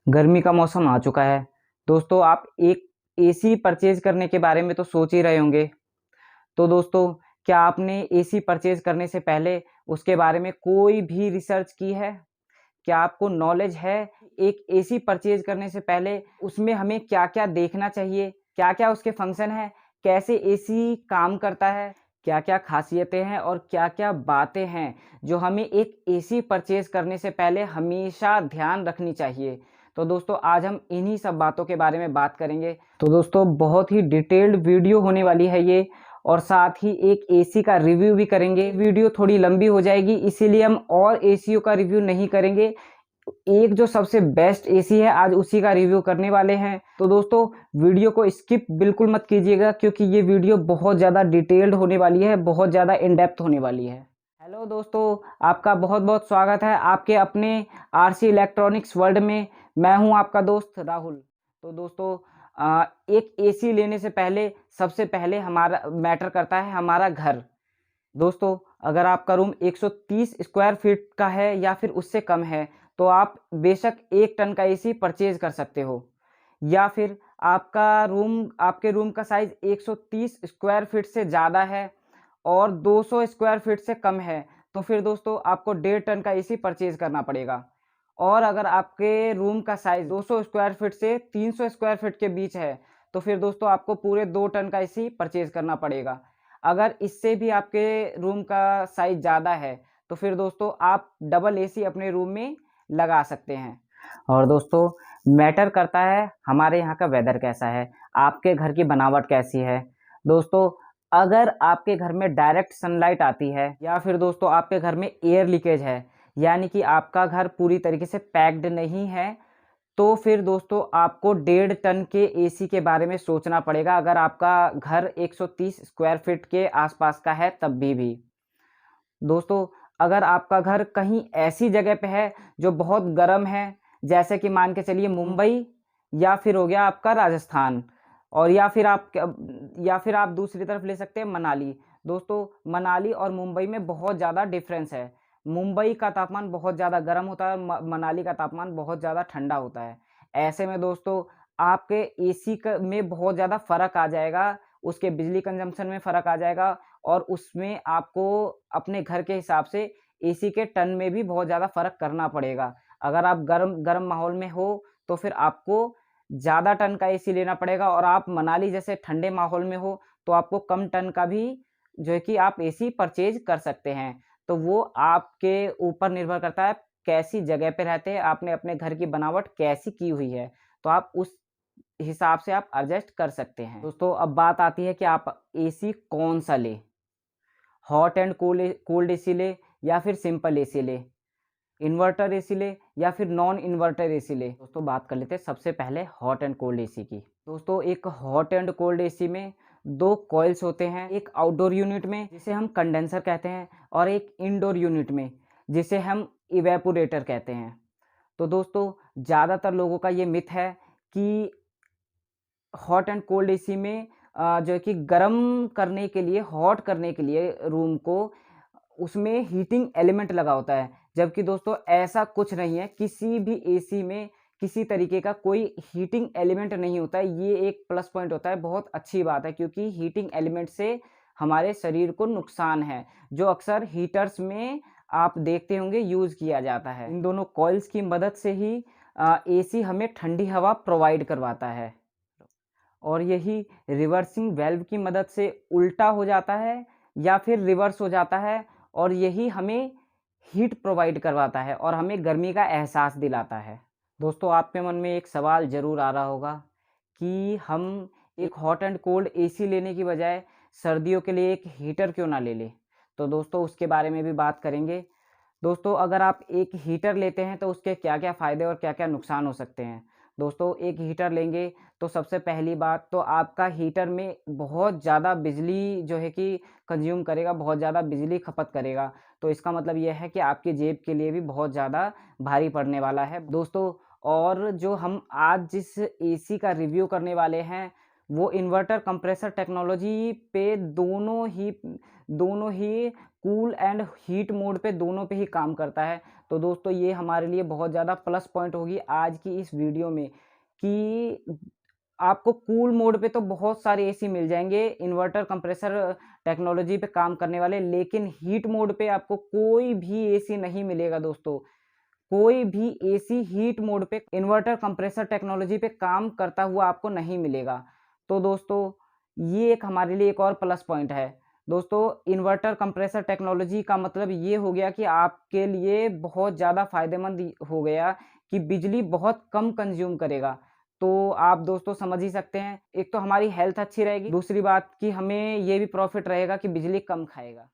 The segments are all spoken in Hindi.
गर्मी का मौसम आ चुका है। दोस्तों, आप एक एसी परचेज़ करने के बारे में तो सोच ही रहे होंगे। तो दोस्तों, क्या आपने एसी परचेज़ करने से पहले उसके बारे में कोई भी रिसर्च की है? क्या आपको नॉलेज है एक एसी परचेज़ करने से पहले उसमें हमें क्या-क्या देखना चाहिए? क्या-क्या उसके फंक्शन हैं? कैसे एसी काम करता है? क्या-क्या ख़ासियतें हैं और क्या-क्या बातें हैं जो हमें एक एसी परचेज़ करने से पहले हमेशा ध्यान रखनी चाहिए? तो दोस्तों, आज हम इन्हीं सब बातों के बारे में बात करेंगे। तो दोस्तों, बहुत ही डिटेल्ड वीडियो होने वाली है ये, और साथ ही एक एसी का रिव्यू भी करेंगे। वीडियो थोड़ी लंबी हो जाएगी, इसीलिए हम और एसीओ का रिव्यू नहीं करेंगे। एक जो सबसे बेस्ट एसी है, आज उसी का रिव्यू करने वाले हैं। तो दोस्तों, वीडियो को स्किप बिल्कुल मत कीजिएगा, क्योंकि ये वीडियो बहुत ज़्यादा डिटेल्ड होने वाली है, बहुत ज़्यादा इन डेप्थ होने वाली है। हेलो दोस्तों, आपका बहुत-बहुत स्वागत है आपके अपने आरसी इलेक्ट्रॉनिक्स वर्ल्ड में। मैं हूं आपका दोस्त राहुल। तो दोस्तों, एक एसी लेने से पहले सबसे पहले हमारा मैटर करता है हमारा घर। दोस्तों, अगर आपका रूम 130 स्क्वायर फीट का है या फिर उससे कम है, तो आप बेशक 1 टन का एसी परचेज़ कर सकते हो। या फिर आपके रूम का साइज़ 130 स्क्वायर फीट से ज़्यादा है और 200 स्क्वायर फीट से कम है, तो फिर दोस्तों आपको 1.5 टन का एसी परचेज़ करना पड़ेगा। और अगर आपके रूम का साइज़ 200 स्क्वायर फीट से 300 स्क्वायर फीट के बीच है, तो फिर दोस्तों आपको पूरे 2 टन का एसी परचेज़ करना पड़ेगा। अगर इससे भी आपके रूम का साइज़ ज़्यादा है, तो फिर दोस्तों आप डबल एसी अपने रूम में लगा सकते हैं। और दोस्तों, मैटर करता है हमारे यहाँ का वेदर कैसा है, आपके घर की बनावट कैसी है। दोस्तों, अगर आपके घर में डायरेक्ट सनलाइट आती है या फिर दोस्तों आपके घर में एयर लीकेज है, यानी कि आपका घर पूरी तरीके से पैक्ड नहीं है, तो फिर दोस्तों आपको 1.5 टन के एसी के बारे में सोचना पड़ेगा, अगर आपका घर 130 स्क्वायर फीट के आसपास का है तब भी। दोस्तों, अगर आपका घर कहीं ऐसी जगह पे है जो बहुत गर्म है, जैसे कि मान के चलिए मुंबई, या फिर हो गया आपका राजस्थान, और या फिर आप दूसरी तरफ ले सकते हैं मनाली। दोस्तों, मनाली और मुंबई में बहुत ज़्यादा डिफरेंस है। मुंबई का तापमान बहुत ज़्यादा गर्म होता है, मनाली का तापमान बहुत ज़्यादा ठंडा होता है। ऐसे में दोस्तों आपके एसी में बहुत ज़्यादा फ़र्क आ जाएगा, उसके बिजली कंजम्पशन में फ़र्क आ जाएगा, और उसमें आपको अपने घर के हिसाब से एसी के टन में भी बहुत ज़्यादा फ़र्क करना पड़ेगा। अगर आप गर्म गर्म माहौल में हो, तो फिर आपको ज़्यादा टन का एसी लेना पड़ेगा, और आप मनाली जैसे ठंडे माहौल में हो, तो आपको कम टन का भी जो है कि आप एसी परचेज़ कर सकते हैं। तो वो आपके ऊपर निर्भर करता है, कैसी जगह पे रहते हैं, आपने अपने घर की बनावट कैसी की हुई है, तो आप उस हिसाब से आप एडजस्ट कर सकते हैं। दोस्तों, अब बात आती है कि आप एसी कौन-सा लें? हॉट एंड कोल्ड एसी ले या फिर सिंपल एसी ले, इन्वर्टर एसी ले या फिर नॉन इन्वर्टर एसी ले। दोस्तों, बात कर लेते हैं सबसे पहले हॉट एंड कोल्ड एसी की। दोस्तों, एक हॉट एंड कोल्ड एसी में 2 कॉइल्स होते हैं, एक आउटडोर यूनिट में जिसे हम कंडेंसर कहते हैं, और एक इंडोर यूनिट में जिसे हम इवेपोरेटर कहते हैं। तो दोस्तों, ज़्यादातर लोगों का ये मिथ है कि हॉट एंड कोल्ड एसी में जो है कि गर्म करने के लिए, हॉट करने के लिए रूम को, उसमें हीटिंग एलिमेंट लगा होता है। जबकि दोस्तों ऐसा कुछ नहीं है, किसी भी एसी में किसी तरीके का कोई हीटिंग एलिमेंट नहीं होता है। ये एक प्लस पॉइंट होता है, बहुत अच्छी बात है, क्योंकि हीटिंग एलिमेंट से हमारे शरीर को नुकसान है, जो अक्सर हीटर्स में आप देखते होंगे यूज़ किया जाता है। इन दोनों कॉइल्स की मदद से ही एसी हमें ठंडी हवा प्रोवाइड करवाता है, और यही रिवर्सिंग वेल्व की मदद से उल्टा हो जाता है या फिर रिवर्स हो जाता है, और यही हमें हीट प्रोवाइड करवाता है और हमें गर्मी का एहसास दिलाता है। दोस्तों, आपके मन में एक सवाल ज़रूर आ रहा होगा कि हम एक हॉट एंड कोल्ड एसी लेने की बजाय सर्दियों के लिए एक हीटर क्यों ना ले लें? तो दोस्तों, उसके बारे में भी बात करेंगे। दोस्तों, अगर आप एक हीटर लेते हैं तो उसके क्या-क्या फ़ायदे और क्या-क्या नुकसान हो सकते हैं? दोस्तों, एक हीटर लेंगे तो सबसे पहली बात तो आपका हीटर में बहुत ज़्यादा बिजली जो है कि कंज़्यूम करेगा, बहुत ज़्यादा बिजली खपत करेगा। तो इसका मतलब ये है कि आपकी जेब के लिए भी बहुत ज़्यादा भारी पड़ने वाला है। दोस्तों, और जो हम आज जिस एसी का रिव्यू करने वाले हैं, वो इन्वर्टर कंप्रेसर टेक्नोलॉजी पे दोनों ही कूल एंड हीट मोड पे दोनों पे ही काम करता है। तो दोस्तों ये हमारे लिए बहुत ज़्यादा प्लस पॉइंट होगी आज की इस वीडियो में कि आपको कूल मोड पे तो बहुत सारे एसी मिल जाएँगे, इन्वर्टर कंप्रेसर टेक्नोलॉजी पे काम करने वाले, लेकिन हीट मोड पे आपको कोई भी एसी नहीं मिलेगा दोस्तों। कोई भी एसी हीट मोड पे इन्वर्टर कंप्रेसर टेक्नोलॉजी पे काम करता हुआ आपको नहीं मिलेगा। तो दोस्तों ये एक हमारे लिए एक और प्लस पॉइंट है। दोस्तों इन्वर्टर कंप्रेसर टेक्नोलॉजी का मतलब ये हो गया कि आपके लिए बहुत ज़्यादा फ़ायदेमंद हो गया कि बिजली बहुत कम कंज़्यूम करेगा। तो आप दोस्तों समझ ही सकते हैं, एक तो हमारी हेल्थ अच्छी रहेगी, दूसरी बात कि हमें ये भी प्रॉफ़िट रहेगा कि बिजली कम खाएगा।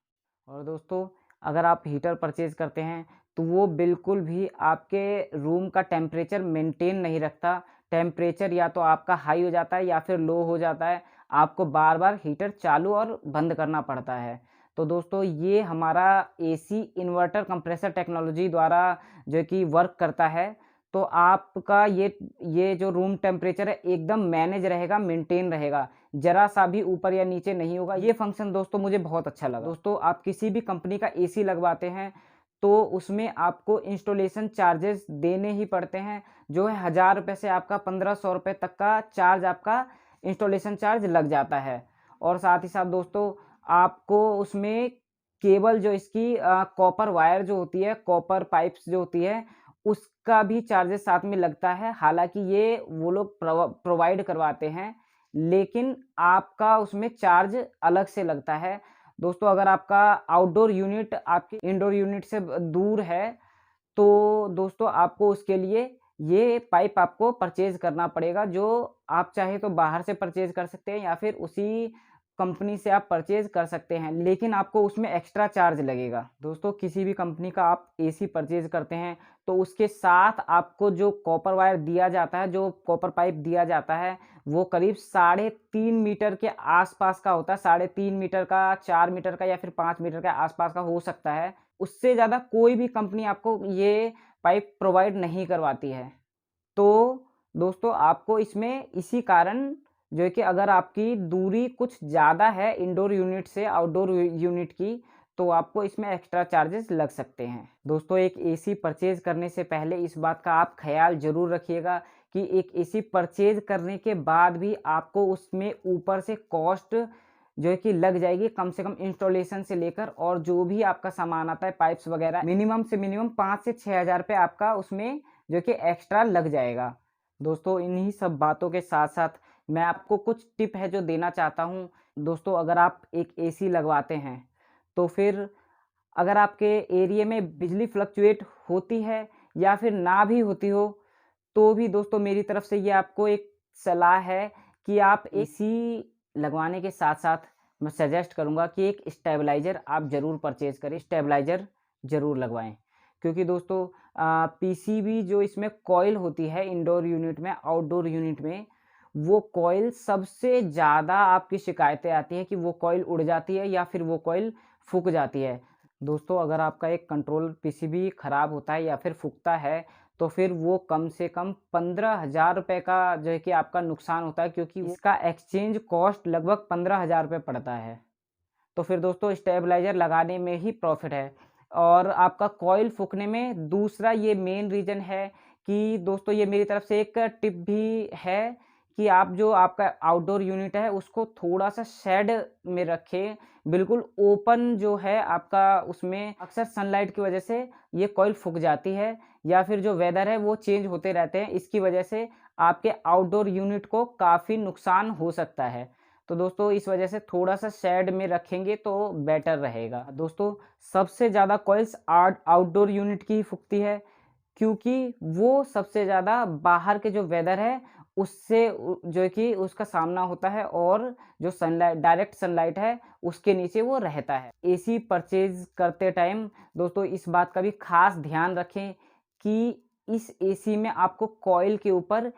और दोस्तों अगर आप हीटर परचेज़ करते हैं तो वो बिल्कुल भी आपके रूम का टेम्परेचर मेंटेन नहीं रखता। टेम्परेचर या तो आपका हाई हो जाता है या फिर लो हो जाता है। आपको बार-बार हीटर चालू और बंद करना पड़ता है। तो दोस्तों ये हमारा एसी इन्वर्टर कंप्रेसर टेक्नोलॉजी द्वारा जो कि वर्क करता है। तो आपका ये जो रूम टेम्परेचर है एकदम मैनेज रहेगा, मेंटेन रहेगा। ज़रा-सा भी ऊपर या नीचे नहीं होगा। ये फ़ंक्शन दोस्तों मुझे बहुत अच्छा लगा। दोस्तों आप किसी भी कंपनी का एसी लगवाते हैं तो उसमें आपको इंस्टॉलेशन चार्जेस देने ही पड़ते हैं, जो है ₹1000 से आपका ₹1500 तक का चार्ज आपका इंस्टॉलेशन चार्ज लग जाता है। और साथ ही साथ दोस्तों आपको उसमें केबल जो इसकी कॉपर वायर जो होती है, कॉपर पाइप्स जो होती है, उसका भी चार्जेस साथ में लगता है। हालाँकि ये वो लोग प्रोवाइड करवाते हैं, लेकिन आपका उसमें चार्ज अलग से लगता है। दोस्तों अगर आपका आउटडोर यूनिट आपके इंडोर यूनिट से दूर है, तो दोस्तों आपको उसके लिए ये पाइप आपको परचेज़ करना पड़ेगा, जो आप चाहे तो बाहर से परचेज़ कर सकते हैं या फिर उसी कंपनी से आप परचेज़ कर सकते हैं, लेकिन आपको उसमें एक्स्ट्रा चार्ज लगेगा। दोस्तों किसी भी कंपनी का आप एसी परचेज़ करते हैं, तो उसके साथ आपको जो कॉपर वायर दिया जाता है, जो कॉपर पाइप दिया जाता है, वो करीब 3.5 मीटर के आसपास का होता है। 3.5 मीटर का, 4 मीटर का या फिर 5 मीटर के आसपास का हो सकता है। उससे ज़्यादा कोई भी कंपनी आपको ये पाइप प्रोवाइड नहीं करवाती है। तो दोस्तों आपको इसमें इसी कारण जो है कि अगर आपकी दूरी कुछ ज़्यादा है इंडोर यूनिट से आउटडोर यूनिट की, तो आपको इसमें एक्स्ट्रा चार्जेस लग सकते हैं। दोस्तों एक एसी परचेज़ करने से पहले इस बात का आप ख़्याल ज़रूर रखिएगा कि एक एसी परचेज़ करने के बाद भी आपको उसमें ऊपर से कॉस्ट जो है कि लग जाएगी, कम से कम इंस्टॉलेशन से लेकर और जो भी आपका सामान आता है पाइप्स वगैरह, मिनिमम से मिनिमम 5 से 6000 रुपए आपका उसमें जो कि एक्स्ट्रा लग जाएगा। दोस्तों इन्हीं सब बातों के साथ-साथ मैं आपको कुछ टिप है जो देना चाहता हूँ। दोस्तों अगर आप एक एसी लगवाते हैं, तो फिर अगर आपके एरिया में बिजली फ्लक्चुएट होती है या फिर ना भी होती हो, तो भी दोस्तों मेरी तरफ से ये आपको एक सलाह है कि आप एसी लगवाने के साथ-साथ मैं सजेस्ट करूँगा कि एक स्टेबलाइज़र आप ज़रूर परचेज़ करें, स्टेबलाइज़र ज़रूर लगवाएँ। क्योंकि दोस्तों पीसीबी जो इसमें कॉइल होती है इंडोर यूनिट में, आउटडोर यूनिट में, वो कॉइल सबसे ज़्यादा आपकी शिकायतें आती हैं कि वो कॉइल उड़ जाती है या फिर वो कॉइल फूक जाती है। दोस्तों अगर आपका एक कंट्रोल पीसीबी खराब होता है या फिर फूकता है, तो फिर वो कम से कम 15,000 रुपए का जो है कि आपका नुकसान होता है, क्योंकि इसका एक्सचेंज कॉस्ट लगभग 15,000 रुपए पड़ता है। तो फिर दोस्तों स्टेबलाइज़र लगाने में ही प्रॉफ़िट है। और आपका कॉइल फूकने में दूसरा ये मेन रीज़न है कि दोस्तों ये मेरी तरफ से एक टिप भी है कि आप जो आपका आउटडोर यूनिट है उसको थोड़ा-सा शेड में रखें। बिल्कुल ओपन जो है आपका, उसमें अक्सर सनलाइट की वज़ह से ये कॉइल फूक जाती है या फिर जो वेदर है वो चेंज होते रहते हैं। इसकी वज़ह से आपके आउटडोर यूनिट को काफ़ी नुकसान हो सकता है। तो दोस्तों इस वजह से थोड़ा-सा शेड में रखेंगे तो बेटर रहेगा। दोस्तों सबसे ज़्यादा कॉइल्स आउटडोर यूनिट की ही फूकती है, क्योंकि वो सबसे ज़्यादा बाहर के जो वेदर है उससे जो है कि उसका सामना होता है और जो सनलाइट, डायरेक्ट सनलाइट है उसके नीचे वो रहता है। एसी परचेज़ करते टाइम दोस्तों इस बात का भी ख़ास ध्यान रखें कि इस एसी में आपको कॉइल के ऊपर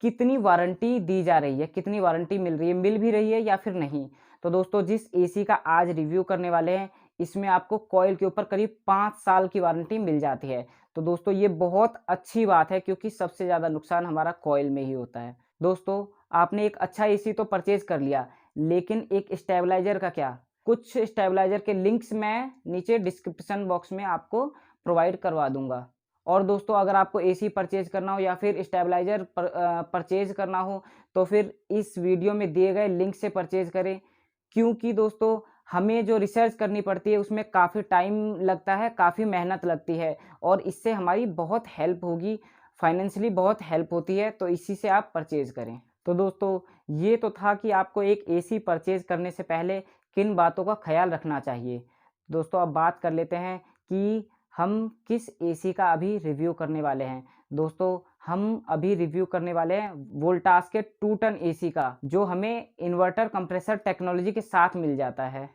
कितनी वारंटी दी जा रही है, कितनी वारंटी मिल रही है, मिल भी रही है या फिर नहीं। तो दोस्तों जिस एसी का आज रिव्यू करने वाले हैं, इसमें आपको कॉइल के ऊपर करीब 5 साल की वारंटी मिल जाती है। तो दोस्तों ये बहुत अच्छी बात है, क्योंकि सबसे ज़्यादा नुकसान हमारा कॉइल में ही होता है। दोस्तों आपने एक अच्छा एसी तो परचेज़ कर लिया, लेकिन एक स्टेबलाइज़र का क्या? कुछ स्टेबलाइजर के लिंक्स मैं नीचे डिस्क्रिप्शन बॉक्स में आपको प्रोवाइड करवा दूंगा। और दोस्तों अगर आपको एसी परचेज करना हो या फिर स्टेबलाइजर परचेज करना हो तो फिर इस वीडियो में दिए गए लिंक से परचेज करें, क्योंकि दोस्तों हमें जो रिसर्च करनी पड़ती है उसमें काफ़ी टाइम लगता है, काफ़ी मेहनत लगती है और इससे हमारी बहुत हेल्प होगी, फाइनेंशियली बहुत हेल्प होती है, तो इसी से आप परचेज़ करें। तो दोस्तों ये तो था कि आपको एक एसी परचेज़ करने से पहले किन बातों का ख़्याल रखना चाहिए। दोस्तों अब बात कर लेते हैं कि हम किस एसी का अभी रिव्यू करने वाले हैं। दोस्तों हम अभी रिव्यू करने वाले हैं वोल्टास के 2 टन एसी का, जो हमें इन्वर्टर कंप्रेसर टेक्नोलॉजी के साथ मिल जाता है।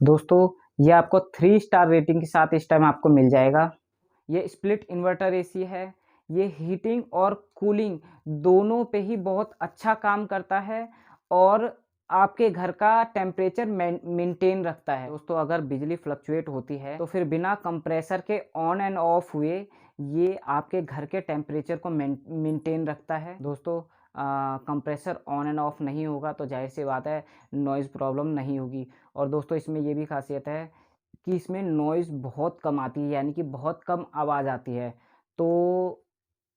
दोस्तों ये आपको 3 स्टार रेटिंग के साथ इस टाइम आपको मिल जाएगा। ये स्प्लिट इन्वर्टर एसी है। ये हीटिंग और कूलिंग दोनों पे ही बहुत अच्छा काम करता है और आपके घर का टेम्परेचर मेंटेन रखता है। दोस्तों अगर बिजली फ्लक्चुएट होती है तो फिर बिना कंप्रेसर के ऑन एंड ऑफ हुए ये आपके घर के टेम्परेचर को मेंटेन रखता है। दोस्तों कंप्रेसर ऑन एंड ऑफ नहीं होगा तो जाहिर सी बात है नॉइज़ प्रॉब्लम नहीं होगी। और दोस्तों इसमें ये भी खासियत है कि इसमें नॉइज़ बहुत कम आती है, यानी कि बहुत कम आवाज़ आती है, तो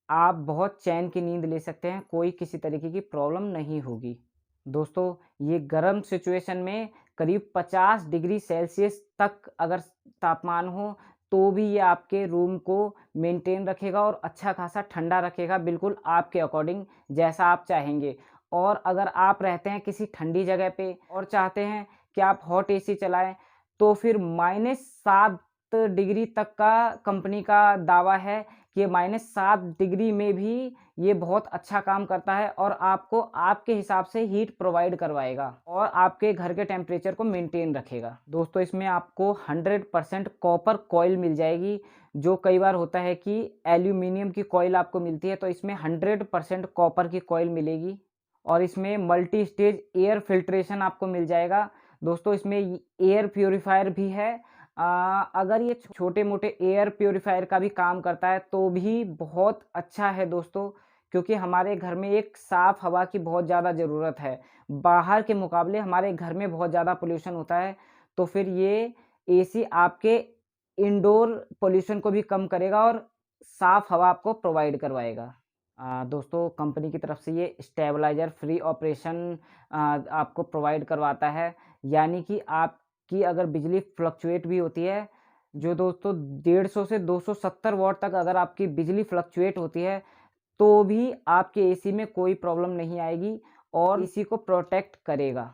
आप बहुत चैन की नींद ले सकते हैं, कोई किसी तरीके की प्रॉब्लम नहीं होगी। दोस्तों ये गर्म सिचुएशन में करीब 50 डिग्री सेल्सियस तक अगर तापमान हो तो भी ये आपके रूम को मेंटेन रखेगा और अच्छा खासा ठंडा रखेगा, बिल्कुल आपके अकॉर्डिंग जैसा आप चाहेंगे। और अगर आप रहते हैं किसी ठंडी जगह पे और चाहते हैं कि आप हॉट एसी चलाएं तो फिर -7 डिग्री तक का कंपनी का दावा है कि -7 डिग्री में भी ये बहुत अच्छा काम करता है और आपको आपके हिसाब से हीट प्रोवाइड करवाएगा और आपके घर के टेम्परेचर को मेंटेन रखेगा। दोस्तों इसमें आपको 100% कॉपर कॉइल मिल जाएगी, जो कई बार होता है कि एल्यूमिनियम की कॉइल आपको मिलती है, तो इसमें 100% कॉपर की कॉइल मिलेगी। और इसमें मल्टी स्टेज एयर फिल्ट्रेशन आपको मिल जाएगा। दोस्तों इसमें एयर प्यूरीफायर भी है। अगर ये छोटे मोटे एयर प्यूरीफायर का भी काम करता है तो भी बहुत अच्छा है दोस्तों, क्योंकि हमारे घर में एक साफ़ हवा की बहुत ज़्यादा ज़रूरत है। बाहर के मुकाबले हमारे घर में बहुत ज़्यादा पोल्यूशन होता है, तो फिर ये एसी आपके इंडोर पोल्यूशन को भी कम करेगा और साफ़ हवा आपको प्रोवाइड करवाएगा। दोस्तों कंपनी की तरफ से ये स्टेबलाइज़र फ्री ऑपरेशन आपको प्रोवाइड करवाता है, यानी कि आपकी अगर बिजली फ्लक्चुएट भी होती है, जो दोस्तों 150 से 270 वॉट तक अगर आपकी बिजली फ्लक्चुएट होती है, तो भी आपके एसी में कोई प्रॉब्लम नहीं आएगी और एसी को प्रोटेक्ट करेगा।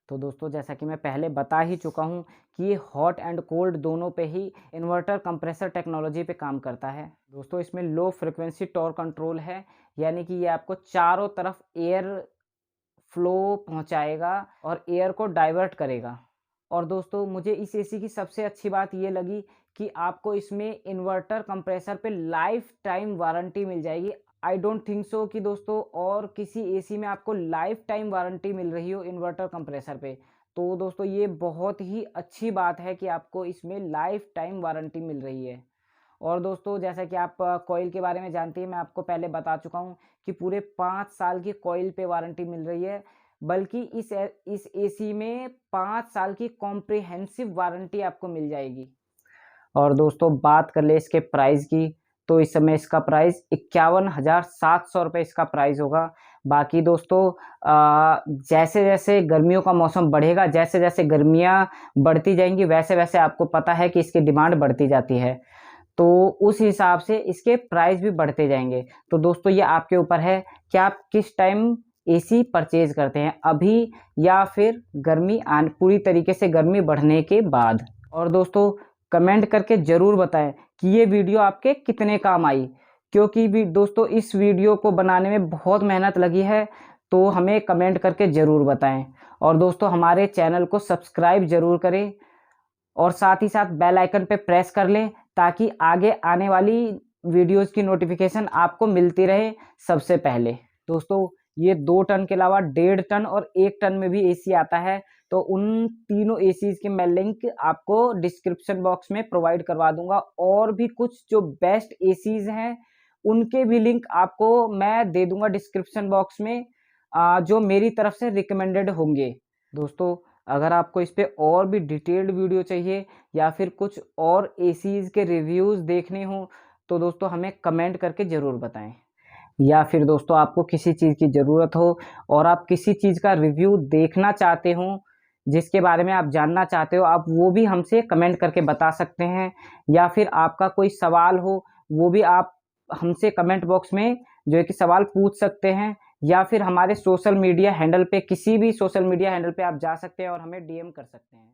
तो दोस्तों जैसा कि मैं पहले बता ही चुका हूँ कि ये हॉट एंड कोल्ड दोनों पे ही इन्वर्टर कंप्रेसर टेक्नोलॉजी पे काम करता है। दोस्तों इसमें लो फ्रिक्वेंसी टॉर्क कंट्रोल है, यानी कि ये आपको चारों तरफ एयर फ्लो पहुंचाएगा और एयर को डाइवर्ट करेगा। और दोस्तों मुझे इस एसी की सबसे अच्छी बात ये लगी कि आपको इसमें इन्वर्टर कंप्रेसर पे लाइफ टाइम वारंटी मिल जाएगी। आई डोंट थिंक सो कि दोस्तों और किसी एसी में आपको लाइफ टाइम वारंटी मिल रही हो इन्वर्टर कंप्रेसर पे। तो दोस्तों ये बहुत ही अच्छी बात है कि आपको इसमें लाइफ टाइम वारंटी मिल रही है। और दोस्तों जैसा कि आप कॉइल के बारे में जानते हैं, मैं आपको पहले बता चुका हूँ कि पूरे 5 साल की कॉइल पे वारंटी मिल रही है, बल्कि इस एसी में 5 साल की कॉम्प्रिहेंसिव वारंटी आपको मिल जाएगी। और दोस्तों बात कर ले इसके प्राइस की, तो इस समय इसका प्राइस 51,700 रुपये इसका प्राइस होगा। बाकी दोस्तों जैसे जैसे गर्मियों का मौसम बढ़ेगा, जैसे जैसे गर्मियाँ बढ़ती जाएंगी, वैसे वैसे आपको पता है कि इसकी डिमांड बढ़ती जाती है, तो उस हिसाब से इसके प्राइस भी बढ़ते जाएंगे। तो दोस्तों ये आपके ऊपर है कि आप किस टाइम एसी परचेज करते हैं, अभी या फिर गर्मी पूरी तरीके से गर्मी बढ़ने के बाद। और दोस्तों कमेंट करके ज़रूर बताएं कि ये वीडियो आपके कितने काम आई, क्योंकि भी दोस्तों इस वीडियो को बनाने में बहुत मेहनत लगी है, तो हमें कमेंट करके ज़रूर बताएं। और दोस्तों हमारे चैनल को सब्सक्राइब ज़रूर करें और साथ ही साथ बेल आइकन पे प्रेस कर लें, ताकि आगे आने वाली वीडियोस की नोटिफिकेशन आपको मिलती रहे सबसे पहले। दोस्तों ये 2 टन के अलावा 1.5 टन और 1 टन में भी एसी आता है, तो उन तीनों एसीज के मैं लिंक आपको डिस्क्रिप्शन बॉक्स में प्रोवाइड करवा दूंगा। और भी कुछ जो बेस्ट एसीज हैं उनके भी लिंक आपको मैं दे दूंगा डिस्क्रिप्शन बॉक्स में, जो मेरी तरफ से रिकमेंडेड होंगे। दोस्तों अगर आपको इस पे और भी डिटेल्ड वीडियो चाहिए या फिर कुछ और एसीज़ के रिव्यूज़ देखने हों, तो दोस्तों हमें कमेंट करके ज़रूर बताएँ। या फिर दोस्तों आपको किसी चीज़ की ज़रूरत हो और आप किसी चीज़ का रिव्यू देखना चाहते हो, जिसके बारे में आप जानना चाहते हो, आप वो भी हमसे कमेंट करके बता सकते हैं। या फिर आपका कोई सवाल हो, वो भी आप हमसे कमेंट बॉक्स में जो है कि सवाल पूछ सकते हैं, या फिर हमारे सोशल मीडिया हैंडल पे, किसी भी सोशल मीडिया हैंडल पे आप जा सकते हैं और हमें डीएम कर सकते हैं।